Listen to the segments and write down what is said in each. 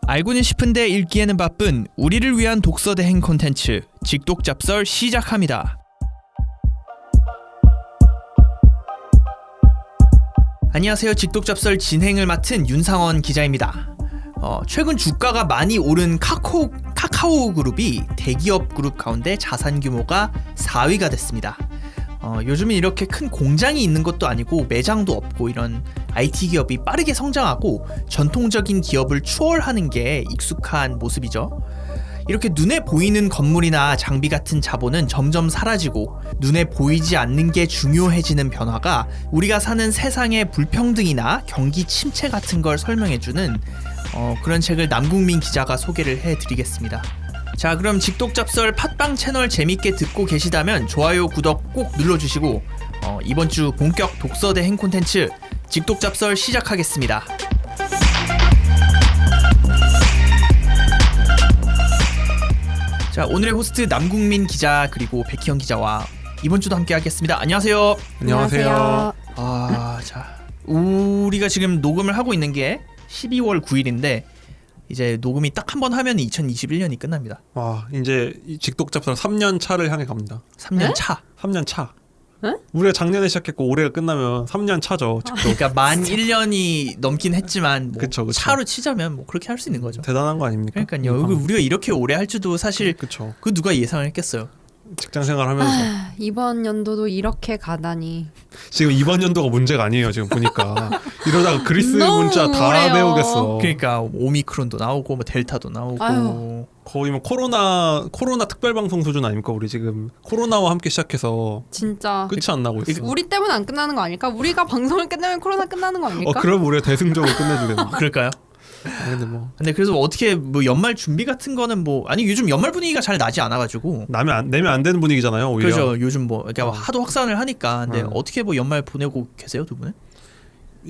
알고는 싶은데 읽기에는 바쁜 우리를 위한 독서 대행 콘텐츠 직독잡설 시작합니다. 안녕하세요. 직독잡설 진행을 맡은 윤상원 기자입니다. 최근 주가가 많이 오른 카카오 그룹이 대기업 그룹 가운데 자산 규모가 4위가 됐습니다. 요즘은 이렇게 큰 공장이 있는 것도 아니고 매장도 없고 이런 IT 기업이 빠르게 성장하고 전통적인 기업을 추월하는 게 익숙한 모습이죠. 이렇게 눈에 보이는 건물이나 장비 같은 자본은 점점 사라지고 눈에 보이지 않는 게 중요해지는 변화가 우리가 사는 세상의 불평등이나 경기 침체 같은 걸 설명해주는 그런 책을 남국민 기자가 소개를 해드리겠습니다. 자, 그럼 직독잡설 팟빵 채널 재밌게 듣고 계시다면 좋아요, 구독 꼭 눌러주시고 이번 주 본격 독서 대행 콘텐츠 직독잡설 시작하겠습니다. 자, 오늘의 호스트 남국민 기자 그리고 백희영 기자와 이번 주도 함께 하겠습니다. 안녕하세요. 안녕하세요. 자, 우리가 지금 녹음을 하고 있는 게 12월 9일인데 이제 녹음이 딱 한 번 하면 2021년이 끝납니다. 와, 이제 직독잡설 3년 차를 향해 갑니다. 3년 차. 3년 차. 에? 우리가 작년에 시작했고 올해가 끝나면 3년 차죠. 그러니까 만 1년이 넘긴 했지만 뭐 그쵸. 차로 치자면 뭐 그렇게 할 수 있는 거죠. 대단한 거 아닙니까? 그러니까요. 우리가 이렇게 오래 할 줄도 사실 그쵸. 그 누가 예상을 했겠어요. 직장 생활하면서 이번 연도도 이렇게 가다니. 지금 이번 연도가 문제가 아니에요. 지금 보니까 이러다가 그리스 문자 다 우울해요. 배우겠어. 그러니까 오미크론도 나오고 뭐 델타도 나오고 아유. 거의 뭐 코로나 특별 방송 수준 아닙니까? 우리 지금 코로나와 함께 시작해서 진짜 끝이 안 나고 있어. 우리 때문에 안 끝나는 거 아닐까? 우리가 방송을 끝내면 코로나 끝나는 거 아닐까? 그럼 우리가 대승적으로 끝내주겠네. 그럴까요? 근데 그래서 어떻게 뭐 연말 준비 같은 거는 뭐 아니 요즘 연말 분위기가 잘 나지 않아가지고 내면 안 되는 분위기잖아요. 오히려. 그렇죠. 요즘 뭐 이렇게 하도 확산을 하니까 근데 어. 어떻게 뭐 연말 보내고 계세요 두 분은?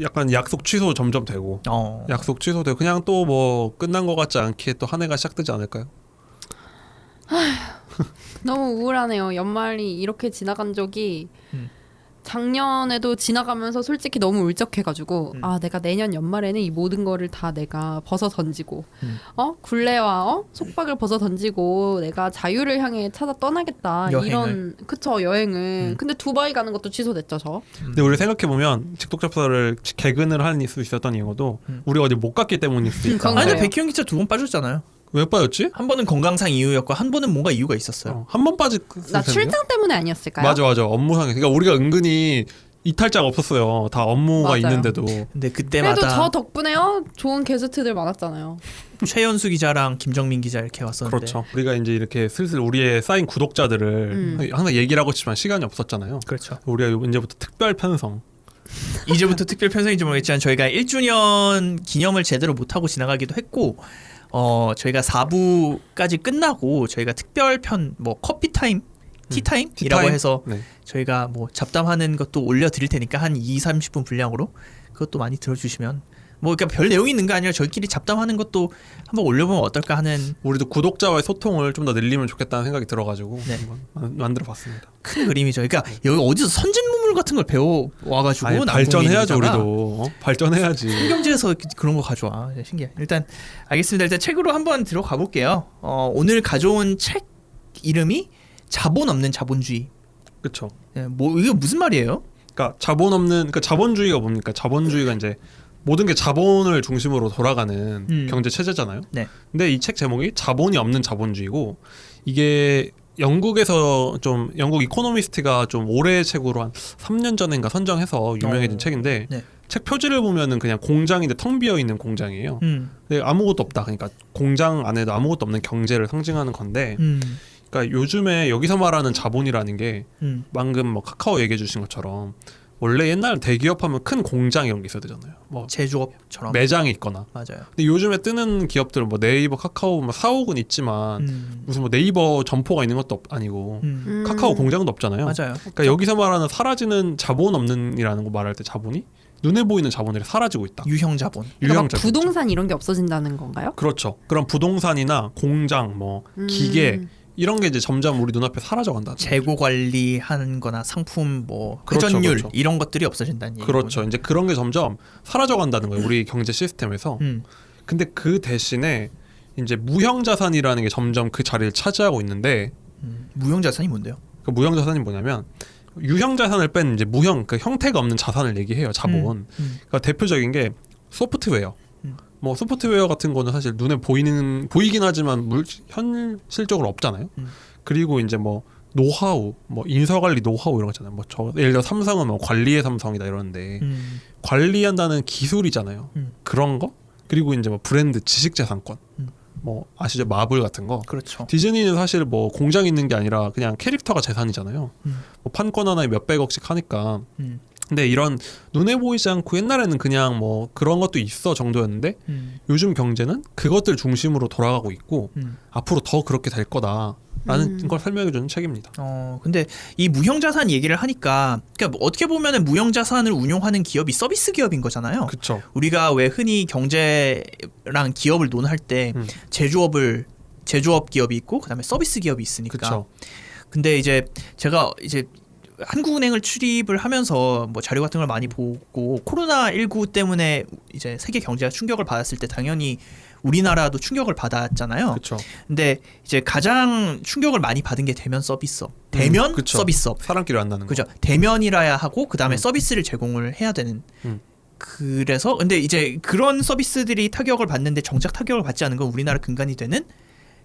약간 약속 취소 점점 되고 약속 취소되고 그냥 또 뭐 끝난 것 같지 않게 또 한 해가 시작되지 않을까요? 너무 우울하네요. 연말이 이렇게 지나간 적이 작년에도 지나가면서 솔직히 너무 울적해가지고 내가 내년 연말에는 이 모든 거를 다 내가 벗어 던지고 굴레와 속박을 벗어 던지고 내가 자유를 향해 찾아 떠나겠다. 여행을. 이런 여행을. 근데 두바이 가는 것도 취소됐죠, 저. 근데 우리 생각해보면 직독잡설을 개근을 할 수 있었던 이유도 우리가 어디 못 갔기 때문일 수도 있다. 그건 아니 근데 그래요. 백희영 기자 2번 빠졌잖아요. 왜 빠졌지? 한 번은 건강상 이유였고 한 번은 뭔가 이유가 있었어요. 한 번 빠질 나 텐데? 출장 때문에 아니었을까요? 맞아 업무상에. 그러니까 우리가 은근히 이탈자가 없었어요. 다 업무가 맞아요. 있는데도. 근데 그래도 그때마다 저 덕분에요 좋은 게스트들 많았잖아요. 최연수 기자랑 김정민 기자 이렇게 왔었는데 그렇죠. 우리가 이제 이렇게 슬슬 우리의 쌓인 구독자들을 항상 얘기를 하고 싶지만 시간이 없었잖아요. 그렇죠. 우리가 이제부터 특별 편성. 이제부터 특별 편성인지 모르겠지만 저희가 1주년 기념을 제대로 못하고 지나가기도 했고 저희가 4부까지 끝나고 저희가 특별편 뭐 커피타임 티타임이라고 티타임? 해서 네. 저희가 뭐 잡담하는 것도 올려드릴 테니까 한 2-30분 분량으로 그것도 많이 들어주시면 뭐 그러니까 별 내용이 있는 거 아니라 저희끼리 잡담하는 것도 한번 올려보면 어떨까 하는 우리도 구독자와의 소통을 좀 더 늘리면 좋겠다는 생각이 들어가지고 네. 한번 만들어봤습니다. 큰 그림이죠. 그러니까 여기 어디서 선진문물 같은 걸 배워 와가지고 아니, 발전해야죠 우리도. 발전해야지. 신경제에서 그런 거 가져와. 신기해. 일단 알겠습니다. 일단 책으로 한번 들어가 볼게요. 오늘 가져온 책 이름이 자본 없는 자본주의. 그렇죠. 뭐 이게 무슨 말이에요? 그러니까 자본 없는 그러니까 자본주의가 뭡니까? 자본주의가 이제 모든 게 자본을 중심으로 돌아가는 경제 체제잖아요. 네. 근데 이 책 제목이 자본이 없는 자본주의고 이게 영국에서 좀 영국 이코노미스트가 좀 올해의 책으로 한 3년 전인가 선정해서 유명해진 책인데 네. 책 표지를 보면은 그냥 공장인데 텅 비어 있는 공장이에요. 근데 아무것도 없다. 그러니까 공장 안에도 아무것도 없는 경제를 상징하는 건데 그러니까 요즘에 여기서 말하는 자본이라는 게 방금 뭐 카카오 얘기해 주신 것처럼 원래 옛날에 대기업 하면 큰 공장 이런 게 있어야 되잖아요. 뭐 제조업처럼. 매장이 있거나. 맞아요. 근데 요즘에 뜨는 기업들 뭐 네이버, 카카오 뭐 사옥은 있지만 무슨 뭐 네이버 점포가 있는 것도 아니고 카카오 공장도 없잖아요. 맞아요. 그러니까 여기서 말하는 사라지는 자본 없는이라는 거 말할 때 자본이 눈에 보이는 자본들이 사라지고 있다. 유형 자본. 그러니까 막 자본. 부동산 이런 게 없어진다는 건가요? 그렇죠. 그런 부동산이나 공장, 뭐 기계 이런 게 이제 점점 우리 눈앞에 사라져 간다. 재고 관리하는 거나 상품 뭐 그렇죠, 회전율 그렇죠. 이런 것들이 없어진다는 얘기죠. 그렇죠. 이제 그런 게 점점 사라져 간다는 거예요. 우리 경제 시스템에서. 근데 그 대신에 이제 무형 자산이라는 게 점점 그 자리를 차지하고 있는데 무형 자산이 뭔데요? 그 무형 자산이 뭐냐면 유형 자산을 뺀 이제 무형 그 형태가 없는 자산을 얘기해요. 자본. 그러니까 대표적인 게 소프트웨어. 뭐 소프트웨어 같은 거는 사실 눈에 보이긴 하지만 현실적으로 없잖아요. 그리고 이제 뭐 노하우, 뭐 인사관리 노하우 이런 거 있잖아요. 뭐 예를 들어 삼성은 뭐 관리의 삼성이다 이러는데 관리한다는 기술이잖아요. 그런 거. 그리고 이제 뭐 브랜드, 지식재산권. 뭐 아시죠? 마블 같은 거. 그렇죠. 디즈니는 사실 뭐 공장 있는 게 아니라 그냥 캐릭터가 재산이잖아요. 뭐 판권 하나에 몇백억씩 하니까. 근데 이런 눈에 보이지 않고 옛날에는 그냥 뭐 그런 것도 있어 정도였는데 요즘 경제는 그것들 중심으로 돌아가고 있고 앞으로 더 그렇게 될 거다라는 걸 설명해주는 책입니다. 근데 이 무형 자산 얘기를 하니까 그러니까 뭐 어떻게 보면은 무형 자산을 운용하는 기업이 서비스 기업인 거잖아요. 그렇죠. 우리가 왜 흔히 경제랑 기업을 논할 때 제조업 기업이 있고 그다음에 서비스 기업이 있으니까. 그쵸. 근데 이제 제가 이제 한국은행을 출입을 하면서 뭐 자료 같은 걸 많이 보고 코로나19 때문에 이제 세계 경제가 충격을 받았을 때 당연히 우리나라도 충격을 받았잖아요. 그렇죠. 근데 이제 가장 충격을 많이 받은 게 대면 서비스업. 대면 그쵸. 서비스업. 사람끼리 만나는 거. 그죠. 대면이라야 하고 그다음에 서비스를 제공을 해야 되는. 그래서 근데 이제 그런 서비스들이 타격을 받는데 정작 타격을 받지 않은 건 우리나라 근간이 되는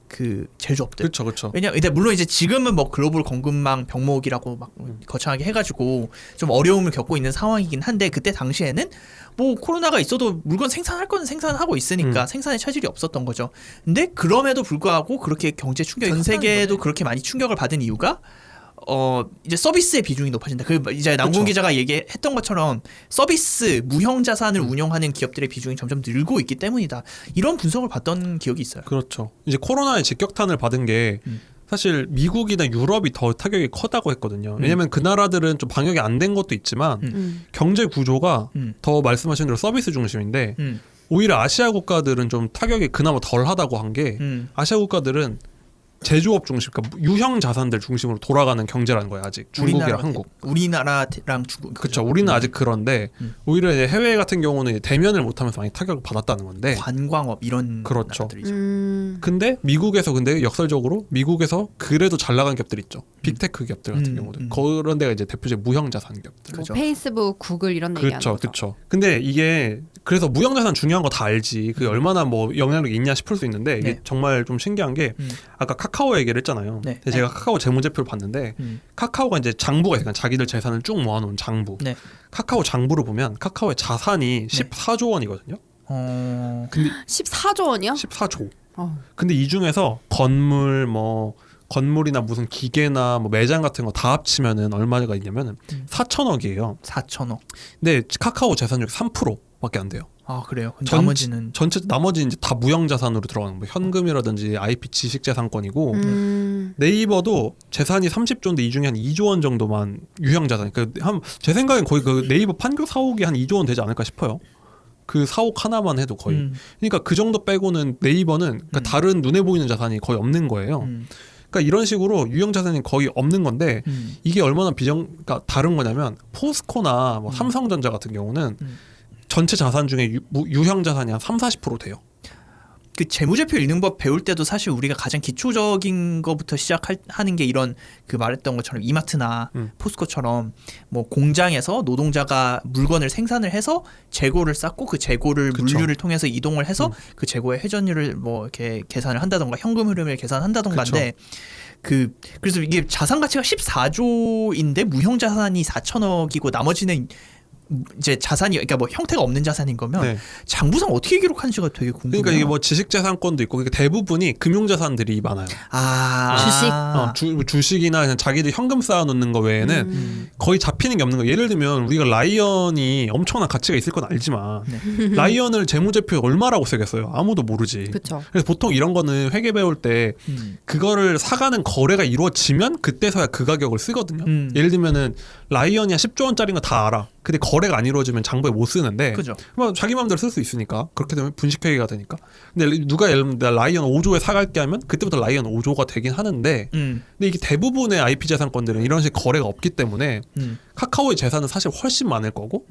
그 제조업들. 그렇죠, 그렇죠. 왜냐, 근데 물론 이제 지금은 뭐 글로벌 공급망 병목이라고 막 거창하게 해가지고 좀 어려움을 겪고 있는 상황이긴 한데 그때 당시에는 뭐 코로나가 있어도 물건 생산할 건 생산하고 있으니까 생산에 차질이 없었던 거죠. 근데 그럼에도 불구하고 그렇게 경제 충격이 전 세계도 그렇게 많이 충격을 받은 이유가 이제 서비스의 비중이 높아진다. 그 이제 남궁 기자가 얘기했던 것처럼 서비스 무형 자산을 운영하는 기업들의 비중이 점점 늘고 있기 때문이다. 이런 분석을 봤던 기억이 있어요. 그렇죠. 이제 코로나의 직격탄을 받은 게 사실 미국이나 유럽이 더 타격이 커다고 했거든요. 왜냐면 그 나라들은 좀 방역이 안 된 것도 있지만 경제 구조가 더 말씀하신 대로 서비스 중심인데 오히려 아시아 국가들은 좀 타격이 그나마 덜하다고 한 게 아시아 국가들은 제조업 중심, 그러니까 유형 자산들 중심으로 돌아가는 경제라는 거예요. 아직 중국이랑 한국. 우리나라랑 중국. 그렇죠. 우리는 아직 그런데 오히려 이제 해외 같은 경우는 대면을 못하면서 많이 타격을 받았다는 건데. 관광업 이런. 그렇죠. 나라들이죠. 근데 미국에서 역설적으로 미국에서 그래도 잘 나간 기업들 있죠. 빅테크 기업들 같은 경우도 그런 데가 이제 대표적 무형 자산 기업들. 뭐 페이스북, 구글 이런 얘기하는 거죠. 그렇죠. 근데 이게 그래서 무형 자산 중요한 거 다 알지. 그게 얼마나 뭐 영향력이 있냐 싶을 수 있는데 이게 정말 좀 신기한 게 아까 카카오 얘기를 했잖아요. 근데 제가 카카오 재무제표를 봤는데 카카오가 이제 장부가 있으니까 자기들 재산을 쭉 모아놓은 장부. 카카오 장부를 보면 카카오의 자산이 14조 원이거든요. 근데 14조 원이요? 14조. 근데 이 중에서 건물이나 무슨 기계나 뭐 매장 같은 거 다 합치면은 얼마가 있냐면은 4천억이에요. 4천억. 근데 카카오 재산 중에 3%밖에 안 돼요. 아 그래요? 나머지는 나머지는 이제 다 무형 자산으로 들어가는 거. 현금이라든지 IP 지식재산권이고 네이버도 재산이 30조인데 이 중에 한 2조 원 정도만 유형 자산. 그러니까 제 생각엔 거의 그 네이버 판교 사옥이 한 2조 원 되지 않을까 싶어요. 그 사옥 하나만 해도 거의. 그러니까 그 정도 빼고는 네이버는 그러니까 다른 눈에 보이는 자산이 거의 없는 거예요. 그러니까 이런 식으로 유형 자산이 거의 없는 건데 이게 얼마나 그러니까 다른 거냐면 포스코나 뭐 삼성전자 같은 경우는 전체 자산 중에 유형 자산이 한 30-40% 돼요. 그 재무제표 읽는 법 배울 때도 사실 우리가 가장 기초적인 거부터 시작하는 게 이런 그 말했던 것처럼 이마트나 포스코처럼 뭐 공장에서 노동자가 물건을 생산을 해서 재고를 쌓고 그 재고를 물류를 통해서 이동을 해서 그 재고의 회전율을 뭐 이렇게 계산을 한다던가 현금 흐름을 계산한다던가인데 그래서 이게 자산 가치가 14조인데 무형 자산이 4천억이고 나머지는 이제 자산이 그러니까 뭐 형태가 없는 자산인 거면 장부상 어떻게 기록하는지가 되게 궁금해요. 그러니까 이게 뭐 지식재산권도 있고 그러니까 대부분이 금융자산들이 많아요. 주식이나 그냥 자기들 현금 쌓아놓는 거 외에는 거의 잡히는 게 없는 거예요. 예를 들면 우리가 라이언이 엄청난 가치가 있을 건 알지만 라이언을 재무제표에 얼마라고 쓰겠어요? 아무도 모르지. 그쵸. 그래서 보통 이런 거는 회계 배울 때 그거를 사가는 거래가 이루어지면 그때서야 그 가격을 쓰거든요. 예를 들면은 라이언이 한 10조 원짜리인 거 다 알아. 근데 거래가 안 이루어지면 장부에 못 쓰는데 뭐 자기 마음대로 쓸 수 있으니까 그렇게 되면 분식회계가 되니까. 근데 누가 예를 들면 나 라이언 5조에 사갈게 하면 그때부터 라이언 5조가 되긴 하는데 근데 이게 대부분의 IP 재산권들은 이런 식 거래가 없기 때문에 카카오의 재산은 사실 훨씬 많을 거고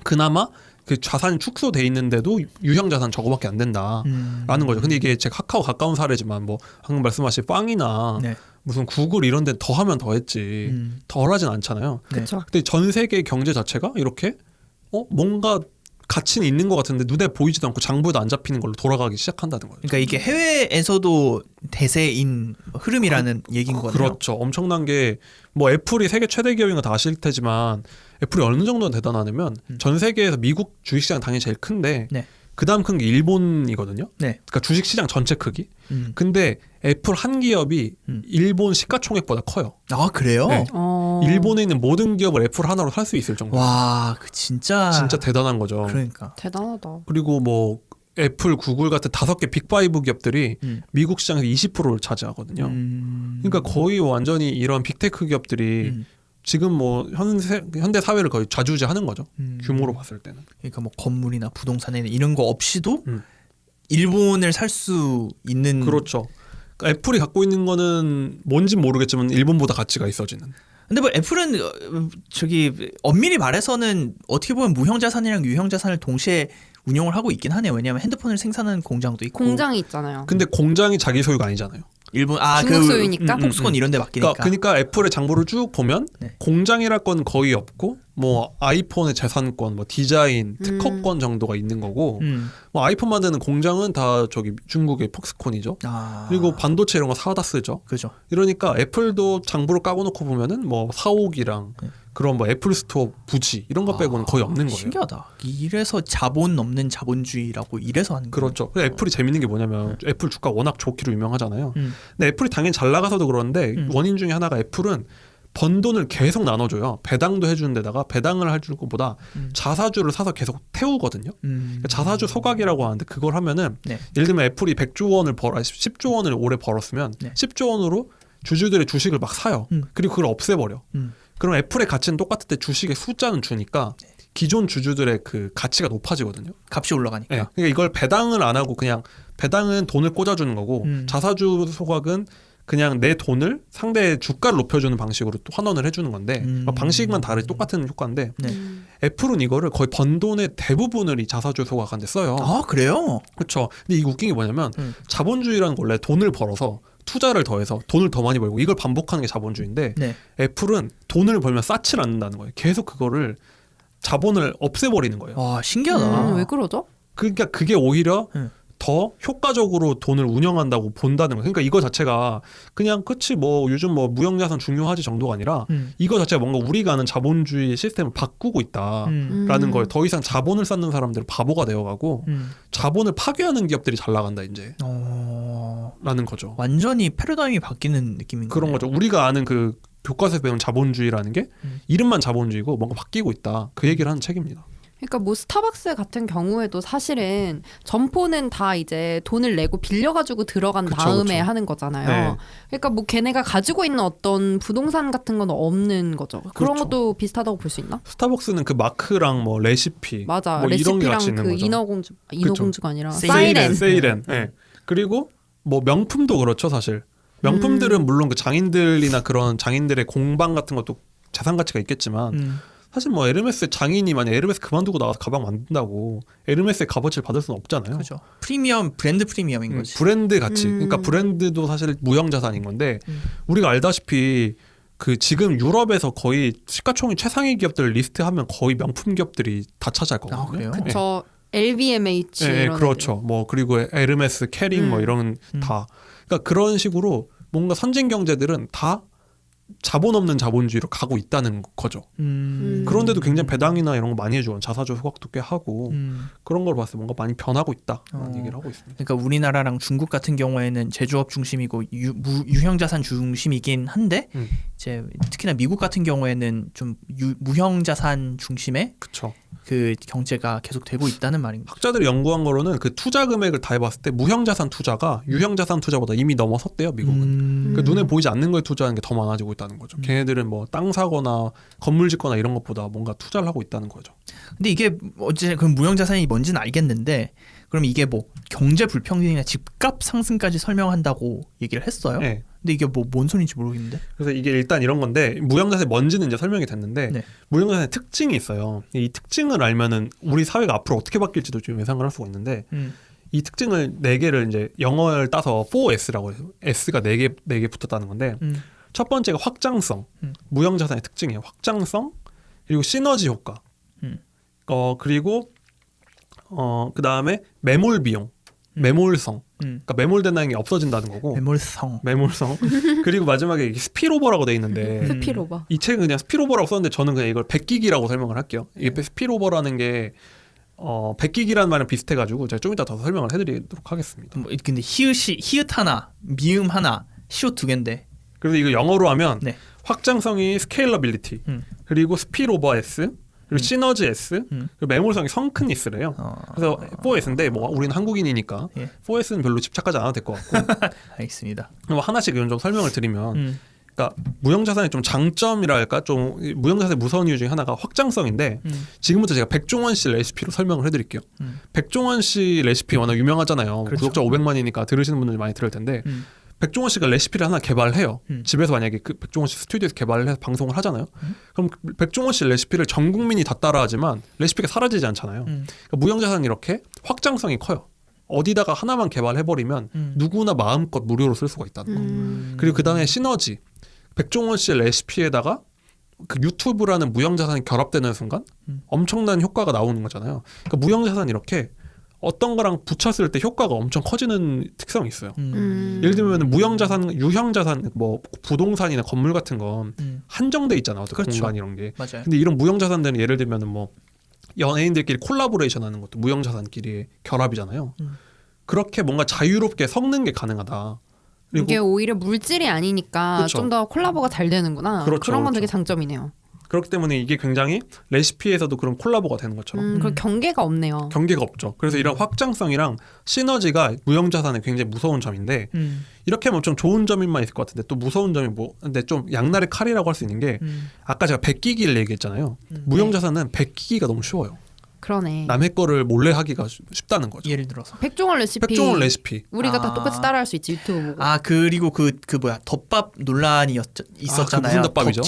그나마 그 자산이 축소돼 있는데도 유형 자산 저거밖에 안 된다라는 거죠. 근데 이게 제 카카오 가까운 사례지만 뭐 방금 말씀하신 빵이나 네. 무슨 구글 이런 데 더 하면 더 했지 덜 하진 않잖아요. 그렇죠. 근데 전 세계 경제 자체가 이렇게 뭔가 가치는 있는 것 같은데 눈에 보이지도 않고 장부에도 안 잡히는 걸로 돌아가기 시작한다는 거예요. 그러니까 이게 해외에서도 대세인 흐름이라는 얘기인 거네요. 그렇죠. 엄청난 게 뭐 애플이 세계 최대 기업인 거 다 아실 테지만 애플이 어느 정도는 대단하냐면 전 세계에서 미국 주식시장 당연히 제일 큰데 네. 그다음 큰 게 일본이거든요. 네. 그러니까 주식시장 전체 크기. 근데 애플 한 기업이 일본 시가총액보다 커요. 아 그래요? 네. 일본에 있는 모든 기업을 애플 하나로 살 수 있을 정도. 와, 그 진짜 대단한 거죠. 그러니까. 대단하다. 그리고 뭐 애플, 구글 같은 5개 빅5 기업들이 미국 시장에서 20%를 차지하거든요. 그러니까 거의 완전히 이런 빅테크 기업들이 지금 뭐 현대 사회를 거의 좌지우지하는 거죠. 규모로 봤을 때는. 그러니까 뭐 건물이나 부동산이나 이런 거 없이도 일본을 살 수 있는. 그렇죠. 그러니까 애플이 갖고 있는 거는 뭔진 모르겠지만 일본보다 가치가 있어지는. 근데 뭐 애플은 저기 엄밀히 말해서는 어떻게 보면 무형자산이랑 유형자산을 동시에 운영을 하고 있긴 하네요. 왜냐하면 핸드폰을 생산하는 공장도 있고. 공장이 있잖아요. 근데 공장이 자기 소유가 아니잖아요. 일본 중국 소유니까? 폭스콘 이런 데 맡기니까. 그러니까 애플의 장부를 쭉 보면 네. 공장이랄 건 거의 없고 뭐 아이폰의 재산권, 뭐 디자인, 특허권 정도가 있는 거고 뭐 아이폰 만드는 공장은 다 저기 중국의 폭스콘이죠. 그리고 반도체 이런 거 사다 쓰죠. 그죠. 이러니까 애플도 장부를 까고놓고 보면은 뭐 사옥이랑 그런 뭐 애플 스토어 부지 이런 거 빼고는 거의 없는 거예요. 신기하다. 이래서 자본 없는 자본주의라고 이래서 하는 거예요. 그렇죠. 애플이 재밌는 게 뭐냐면 애플 주가 워낙 좋기로 유명하잖아요. 근데 애플이 당연히 잘 나가서도 그런데 원인 중에 하나가 애플은 번 돈을 계속 나눠줘요. 배당도 해주는 데다가 배당을 해줄 것보다 자사주를 사서 계속 태우거든요. 그러니까 자사주 소각이라고 하는데 그걸 하면은 네. 예를 들면 애플이 100조 원을 10조 원을 올해 벌었으면 네. 10조 원으로 주주들의 주식을 막 사요. 그리고 그걸 없애버려. 그럼 애플의 가치는 똑같을 때 주식의 숫자는 주니까 기존 주주들의 그 가치가 높아지거든요. 값이 올라가니까. 네. 그러니까 이걸 배당을 안 하고 그냥 배당은 돈을 꽂아주는 거고 자사주 소각은 그냥 내 돈을 상대의 주가를 높여주는 방식으로 또 환원을 해주는 건데 방식만 다르지 똑같은 효과인데 네. 애플은 이거를 거의 번 돈의 대부분을 이 자사주 소각하는데 써요. 아 그래요? 그렇죠. 근데 이게 웃긴 게 뭐냐면 자본주의라는 건 원래 돈을 벌어서 투자를 더해서 돈을 더 많이 벌고 이걸 반복하는 게 자본주의인데 네. 애플은 돈을 벌면 쌓지를 않는다는 거예요. 계속 그거를 자본을 없애버리는 거예요. 와 신기하다. 왜 그러죠? 그러니까 그게 오히려 더 효과적으로 돈을 운영한다고 본다는 거예요. 그러니까 이거 자체가 그냥 끝이 뭐 요즘 뭐 무형자산 중요하지 정도가 아니라 이거 자체가 뭔가 우리가 아는 자본주의 시스템을 바꾸고 있다라는 거예요. 더 이상 자본을 쌓는 사람들은 바보가 되어가고 자본을 파괴하는 기업들이 잘 나간다 이제 라는 거죠. 완전히 패러다임이 바뀌는 느낌인 거예요. 그런 거죠. 우리가 아는 그 교과서에서 배운 자본주의라는 게 이름만 자본주의고 뭔가 바뀌고 있다. 그 얘기를 하는 책입니다. 그러니까 뭐 스타벅스 같은 경우에도 사실은 점포는 다 이제 돈을 내고 빌려가지고 들어간 그쵸, 다음에 그쵸. 하는 거잖아요. 네. 그러니까 뭐 걔네가 가지고 있는 어떤 부동산 같은 건 없는 거죠. 그런 그렇죠. 것도 비슷하다고 볼 수 있나? 스타벅스는 그 마크랑 뭐 레시피 맞아. 뭐 이런 게 레시피랑 같이 있는 그 거죠. 인어공주가 아니라 세이렌. 사이렌. 네. 그리고 뭐 명품도 그렇죠 사실. 명품들은 물론 그 장인들이나 그런 장인들의 공방 같은 것도 자산 가치가 있겠지만 사실 뭐 에르메스 장인이 만약 에르메스 그만두고 나가서 가방 만든다고 에르메스의 값어치를 받을 수는 없잖아요. 그렇죠. 프리미엄 브랜드 프리미엄인 거지. 브랜드 가치. 그러니까 브랜드도 사실 무형 자산인 건데 우리가 알다시피 그 지금 유럽에서 거의 시가총액 최상위 기업들 리스트하면 거의 명품 기업들이 다 차지할 거거든요. 아, 그래요? 그쵸. LVMH 네, 이런 그렇죠. 뭐 그리고 에르메스, 캐링 뭐 이런 다. 그러니까 그런 식으로 뭔가 선진 경제들은 다 자본 없는 자본주의로 가고 있다는 거죠. 그런데도 굉장히 배당이나 이런 거 많이 해주고 자사주 소각도 꽤 하고 그런 걸 봤을 때 뭔가 많이 변하고 있다라는 얘기를 하고 있습니다. 그러니까 우리나라랑 중국 같은 경우에는 제조업 중심이고 유형자산 중심이긴 한데 이제 특히나 미국 같은 경우에는 좀 무형자산 중심의 그렇죠. 그 경제가 계속 되고 있다는 말입니다. 학자들이 연구한 거로는 그 투자 금액을 다 해봤을 때 무형자산 투자가 유형자산 투자보다 이미 넘어섰대요 미국은. 그러니까 눈에 보이지 않는 거에 투자하는 게 더 많아지고 있다는 거죠. 걔네들은 뭐 땅 사거나 건물 짓거나 이런 것보다 뭔가 투자를 하고 있다는 거죠. 근데 이게 어째 그럼 무형자산이 뭔지는 알겠는데 그럼 이게 뭐 경제 불평등이나 집값 상승까지 설명한다고 얘기를 했어요. 네. 근데 이게 뭐 뭔 소리인지 모르겠는데. 그래서 이게 일단 이런 건데 무형자산이 뭔지는 이제 설명이 됐는데 네. 무형자산의 특징이 있어요. 이 특징을 알면은 우리 사회가 앞으로 어떻게 바뀔지도 좀 예상을 할 수가 있는데 이 특징을 4개를 이제 영어를 따서 4S라고 해서 S가 4개 붙었다는 건데 첫 번째가 확장성. 무형자산의 특징이에요. 확장성 그리고 시너지 효과. 그리고 그다음에 매몰 비용. 매몰성. 그러니까 매몰된다는 게 없어진다는 거고. 매몰성. 그리고 마지막에 이게 스피로버라고 돼 있는데 스피로버. 이 책은 그냥 스피로버라고 썼는데 저는 그냥 이걸 백기기라고 설명을 할게요. 이게 스피로버라는 게 백기기라는 말이랑 비슷해가지고 제가 좀 이따 더 설명을 해드리도록 하겠습니다. 뭐, 근데 히읗 하나, 미음 하나, 시옷 2개인데. 그래서 이거 영어로 하면 네. 확장성이 스케일러빌리티, 그리고 스피로버 S, 그리고 시너지 S, 그리고 매몰성이 성큰니스래요. 그래서 4S인데 뭐 우리는 한국인이니까 예. 4S는 별로 집착하지 않아도 될 것 같고. 알겠습니다. 그럼 하나씩 이런 좀 설명을 드리면. 그러니까 무형자산의 좀 장점이랄까 좀 무형자산의 무서운 이유 중에 하나가 확장성인데 지금부터 제가 백종원 씨 레시피로 설명을 해드릴게요. 백종원 씨 레시피 워낙 유명하잖아요. 그렇죠. 구독자 500만이니까 들으시는 분들이 많이 들을 텐데 백종원 씨가 레시피를 하나 개발해요. 집에서 만약에 그 백종원 씨 스튜디오에서 개발을 해서 방송을 하잖아요. 그럼 백종원 씨 레시피를 전 국민이 다 따라하지만 레시피가 사라지지 않잖아요. 그러니까 무형자산은 이렇게 확장성이 커요. 어디다가 하나만 개발해버리면 누구나 마음껏 무료로 쓸 수가 있다는 거. 그리고 그 다음에 시너지. 백종원 씨의 레시피에다가 그 유튜브라는 무형자산이 결합되는 순간 엄청난 효과가 나오는 거잖아요. 그러니까 무형자산이 이렇게 어떤 거랑 붙였을 때 효과가 엄청 커지는 특성이 있어요. 예를 들면 무형자산, 유형자산, 뭐 부동산이나 건물 같은 건 한정돼 있잖아요. 어떤 그렇죠. 공간 이런 게. 맞아요. 근데 이런 무형자산들은 예를 들면 뭐 연예인들끼리 콜라보레이션하는 것도 무형자산끼리의 결합이잖아요. 그렇게 뭔가 자유롭게 섞는 게 가능하다. 그리고 이게 오히려 물질이 아니니까 그렇죠. 좀 더 콜라보가 잘 되는구나. 그렇죠, 그런 건 그렇죠. 되게 장점이네요. 그렇기 때문에 이게 굉장히 레시피에서도 그런 콜라보가 되는 것처럼 그리고 경계가 없네요. 경계가 없죠. 그래서 이런 확장성이랑 시너지가 무형자산의 굉장히 무서운 점인데 이렇게 하면 좀 좋은 점만 있을 것 같은데 또 무서운 점이 뭐 근데 좀 양날의 칼이라고 할 수 있는 게 아까 제가 베끼기를 얘기했잖아요. 무형자산은 베끼기가 너무 쉬워요. 그러네. 남의 거를 몰래 하기가 쉽다는 거죠. 예를 들어서. 백종원 레시피. 우리가 다 똑같이 따라할 수 있지 유튜브 보고. 그리고 그 뭐야 덮밥 논란이 있었잖아요. 무슨 덮밥이죠?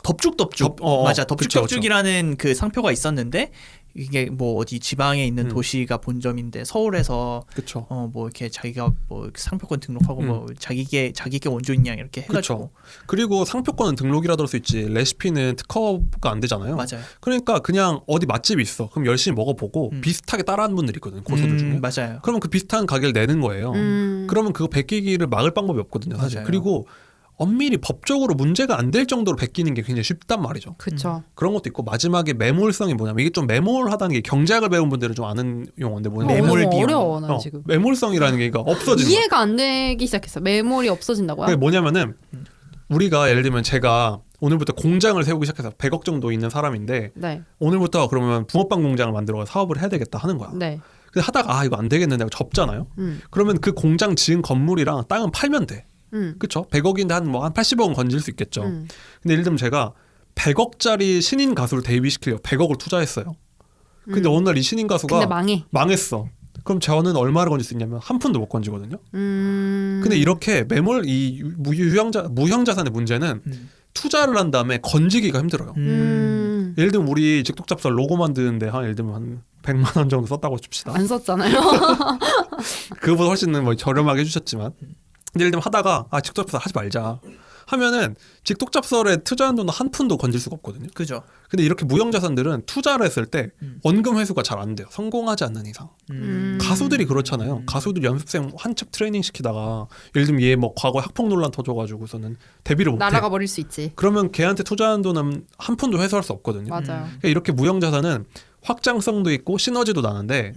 덥죽. 맞아. 덥죽이라는 그 상표가 있었는데 이게 뭐 어디 지방에 있는 도시가 본점인데 서울에서 그쵸. 뭐 이렇게 자기가 뭐 상표권 등록하고 뭐 자기게 원조인 양 이렇게 해가지고. 그쵸. 그리고 상표권은 등록이라도 할 수 있지 레시피는 특허가 안 되잖아요. 맞아요. 그러니까 그냥 어디 맛집이 있어. 그럼 열심히 먹어보고 비슷하게 따라하는 분들이 있거든요. 고수들 중에. 맞아요. 그러면 그 비슷한 가게를 내는 거예요. 그러면 그거 베끼기를 막을 방법이 없거든요. 사실. 맞아요. 그리고 엄밀히 법적으로 문제가 안 될 정도로 베끼는 게 굉장히 쉽단 말이죠. 그렇죠. 그런 것도 있고 마지막에 매몰성이 뭐냐면 이게 좀 매몰하다는 게 경제학을 배운 분들은 좀 아는 용어인데 뭐냐면 매몰 비용. 어려워 난 지금. 매몰성이라는 게 그러니까 없어지는 거예요. 이해가 안 되기 시작했어. 매몰이 없어진다고요? 그게 뭐냐면은 우리가 예를 들면 제가 오늘부터 공장을 세우기 시작해서 100억 정도 있는 사람인데 네. 오늘부터 그러면 붕어빵 공장을 만들어 사업을 해야 되겠다 하는 거야. 네. 근데 하다가 이거 안 되겠는데 하고 접잖아요. 그러면 그 공장 지은 건물이랑 땅은 팔면 돼. 그쵸? 100억인데 한 80억은 건질 수 있겠죠. 근데 예를 들면 제가 100억짜리 신인 가수를 데뷔시키려고 100억을 투자했어요. 근데 어느 날 이 신인 가수가 근데 망했어. 그럼 저는 얼마를 건질 수 있냐면 한 푼도 못 건지거든요. 근데 이렇게 매몰 이 무형자산의 문제는 투자를 한 다음에 건지기가 힘들어요. 예를 들면 우리 직독잡설 로고 만드는데 예를 들면 한 100만 원 정도 썼다고 칩시다. 안 썼잖아요. 그거보다 훨씬 뭐 저렴하게 해주셨지만 근데 예를 들면 하다가 직독잡설 하지 말자 하면은 직독잡설에 투자한 돈은 한 푼도 건질 수가 없거든요. 그죠. 근데 이렇게 무형자산들은 투자를 했을 때 원금 회수가 잘 안 돼요. 성공하지 않는 이상. 가수들이 그렇잖아요. 가수들 연습생 한참 트레이닝 시키다가 예를 들면 얘 뭐 과거에 학폭 논란 터져가지고서는 데뷔를 못해. 날아가 버릴 수 있지. 그러면 걔한테 투자한 돈은 한 푼도 회수할 수 없거든요. 맞아요. 그러니까 이렇게 무형자산은 확장성도 있고 시너지도 나는데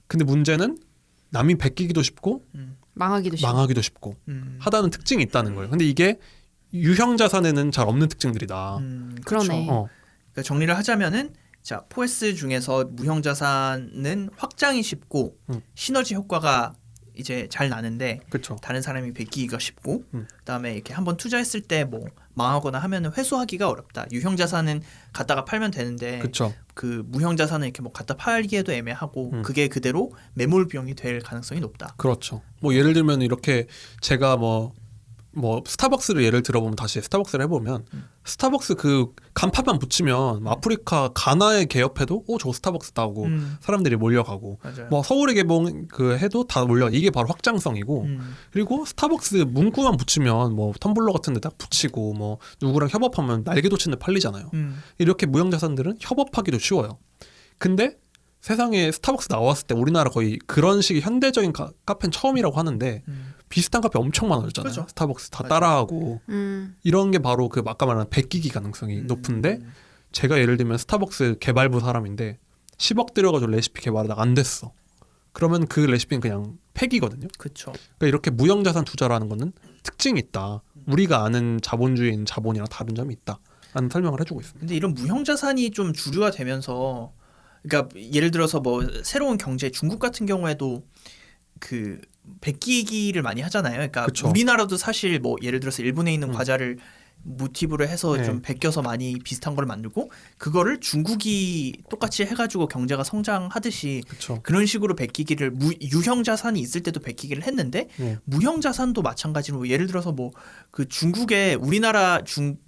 근데 문제는 남이 베끼기도 쉽고 망하기도 쉽고 하다는 특징이 있다는 거예요. 근데 이게 유형자산에는 잘 없는 특징들이다. 그러네. 그러니까 정리를 하자면은 자 4S 중에서 무형자산은 확장이 쉽고 시너지 효과가 이제 잘 나는데 그쵸. 다른 사람이 베끼기가 쉽고 그다음에 이렇게 한번 투자했을 때 뭐 망하거나 하면은 회수하기가 어렵다. 유형자산은 갖다가 팔면 되는데 그쵸. 그 무형 자산을 이렇게 뭐 갖다 팔기에도 애매하고 그게 그대로 매몰 비용이 될 가능성이 높다. 그렇죠. 뭐 예를 들면 이렇게 제가 뭐 스타벅스를 예를 들어보면 다시 스타벅스를 해보면 스타벅스 그 간판만 붙이면 아프리카 가나에 개업해도 저 스타벅스다 하고 사람들이 몰려가고 맞아요. 뭐 서울에 개봉 그 해도 다 몰려. 이게 바로 확장성이고 그리고 스타벅스 문구만 붙이면 뭐 텀블러 같은 데 딱 붙이고 뭐 누구랑 협업하면 날개도치는 팔리잖아요. 이렇게 무형 자산들은 협업하기도 쉬워요. 근데 세상에 스타벅스 나왔을 때 우리나라 거의 그런 식의 현대적인 카페는 처음이라고 하는데 비슷한 카페 엄청 많아졌잖아요. 그렇죠. 스타벅스 다 맞아요. 따라하고 이런 게 바로 그 아까 말한 베끼기 가능성이 높은데 제가 예를 들면 스타벅스 개발부 사람인데 10억 들여가지고 레시피 개발하다가 안 됐어. 그러면 그 레시피는 그냥 폐기거든요. 그렇죠. 그러니까 이렇게 무형자산 투자라는 거는 특징이 있다. 우리가 아는 자본주의인 자본이랑 다른 점이 있다. 라는 설명을 해주고 있습니다. 근데 이런 무형 자산이 좀 주류가 되면서 그러니까 예를 들어서 뭐 새로운 경제 중국 같은 경우에도 그 베끼기를 많이 하잖아요. 그러니까 그쵸. 우리나라도 사실 뭐 예를 들어서 일본에 있는 과자를 모티브로 해서 네. 좀 베껴서 많이 비슷한 걸 만들고 그거를 중국이 똑같이 해가지고 경제가 성장하듯이 그렇죠. 그런 식으로 베끼기를 유형 자산이 있을 때도 베끼기를 했는데 네. 무형 자산도 마찬가지로 뭐 예를 들어서 뭐 그 중국에 우리나라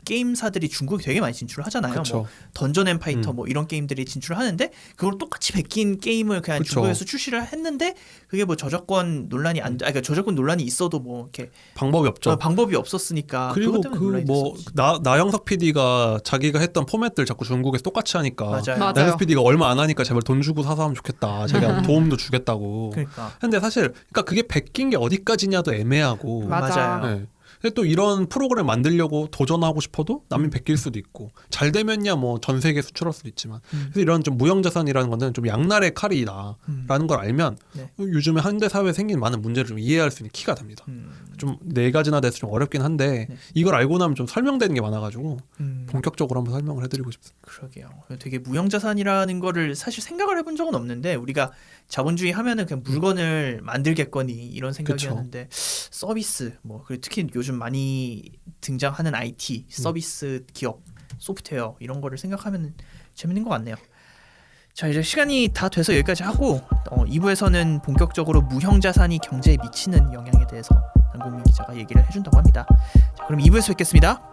게임사들이 중국에 되게 많이 진출을 하잖아요. 그쵸. 뭐 던전 앤 파이터 뭐 이런 게임들이 진출을 하는데 그걸 똑같이 베낀 게임을 그냥 그쵸. 중국에서 출시를 했는데 그게 뭐 저작권 논란이 그러니까 저작권 논란이 있어도 뭐 이렇게 방법이 없죠. 방법이 없었으니까 그리고 그것 때문에 그 논란이 뭐 됐었지. 나영석 PD가 자기가 했던 포맷들 자꾸 중국에서 똑같이 하니까 맞아요. 맞아요. 나영석 PD가 얼마 안 하니까 제발 돈 주고 사서 하면 좋겠다. 제가 도움도 주겠다고. 그러니까 근데 사실 그러니까 그게 베낀 게 어디까지냐도 애매하고. 맞아. 맞아요. 네. 근데 또 이런 프로그램 만들려고 도전하고 싶어도 남이 베낄 수도 있고 잘 되면야 뭐 전 세계 수출할 수도 있지만 그래서 이런 좀 무형자산이라는 거는 좀 양날의 칼이다라는 걸 알면 네. 요즘에 현대 사회에 생긴 많은 문제를 좀 이해할 수 있는 키가 됩니다. 좀 네 가지나 돼서 좀 어렵긴 한데 네. 이걸 알고 나면 좀 설명되는 게 많아가지고 음. 본격적으로 한번 설명을 해드리고 싶습니다. 그러게요. 되게 무형자산이라는 거를 사실 생각을 해본 적은 없는데 우리가 자본주의 하면은 그냥 물건을 만들겠거니 이런 생각이었는데 서비스 뭐 그리고 특히 요즘 많이 등장하는 IT 서비스 기업 소프트웨어 이런 거를 생각하면 재밌는 것 같네요. 자 이제 시간이 다 돼서 여기까지 하고 2부에서는 본격적으로 무형자산이 경제에 미치는 영향에 대해서 남궁민 기자가 얘기를 해준다고 합니다. 자, 그럼 2부에서 뵙겠습니다.